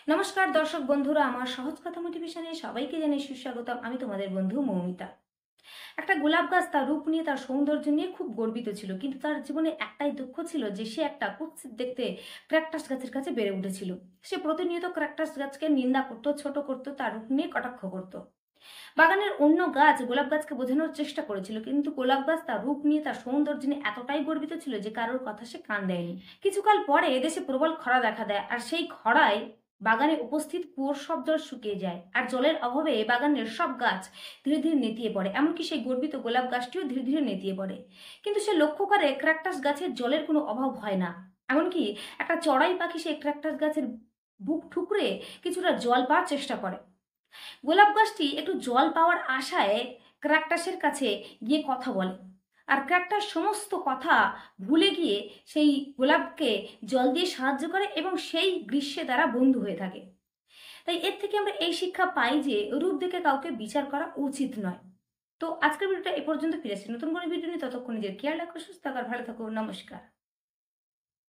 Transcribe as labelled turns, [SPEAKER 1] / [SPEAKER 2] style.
[SPEAKER 1] নমস্কার দর্শক বন্ধুরা, আমার সহজ কথা মোটিভেশনে সবাইকে জানাই সুস্বাগতম। আমি তোমাদের বন্ধু মৌমিতা। একটা গোলাপ গাছ তার রূপ নিয়ে, তার সৌন্দর্য নিয়ে খুব গর্বিত ছিল, কিন্তু তার জীবনে একটাই দুঃখ ছিল যে সে একটা কুৎসিত দেখতে ক্র্যাকটাস গাছের কাছে বেড়ে উঠেছিল। সে প্রতিনিয়ত ক্র্যাকটাস গাছকে নিন্দা করত, ছোট করত, তার রূপ নিয়ে কটাক্ষ করত। বাগানের অন্য গাছ গোলাপ গাছকে বোঝানোর চেষ্টা করেছিল, কিন্তু গোলাপ গাছ তার রূপ নিয়ে, তার সৌন্দর্য নিয়ে এতটাই গর্বিত ছিল যে কারোর কথা সে কান দেয়নি। কিছুকাল পরে এদেশে প্রবল খরা দেখা দেয়, আর সেই খরায় বাগানে উপস্থিত কুয়োর সব জল শুকিয়ে যায়, আর জলের অভাবে বাগানের সব গাছ ধীরে ধীরে নেতিয়ে পড়ে, এমনকি সেই গর্বিত গোলাপ গাছটিও ধীরে ধীরে নেতিয়ে পড়ে। কিন্তু সে লক্ষ্য করে ক্র্যাকটাস গাছের জলের কোনো অভাব হয় না। এমনকি একটা চড়াই পাখি সেই ক্র্যাকটাস গাছের বুক ঠুকরে কিছুটা জল পাওয়ার চেষ্টা করে। গোলাপ গাছটি একটু জল পাওয়ার আশায় ক্র্যাকটাসের কাছে গিয়ে কথা বলে, আর ক্র্যাকটাস সমস্ত কথা ভুলে গিয়ে সেই গোলাপকে জল দিয়ে সাহায্য করে এবং সেই গ্রীষ্মে তারা বন্ধু হয়ে থাকে। তাই এর থেকে আমরা এই শিক্ষা পাই যে রূপ দেখে কাউকে বিচার করা উচিত নয়। তো আজকের ভিডিওটা এ পর্যন্ত, ফিরে আসছি নতুন কোনো ভিডিও নিয়ে। ততক্ষণ নিজের খেয়াল রাখো, সুস্থ থাকার, ভালো থাকো। নমস্কার।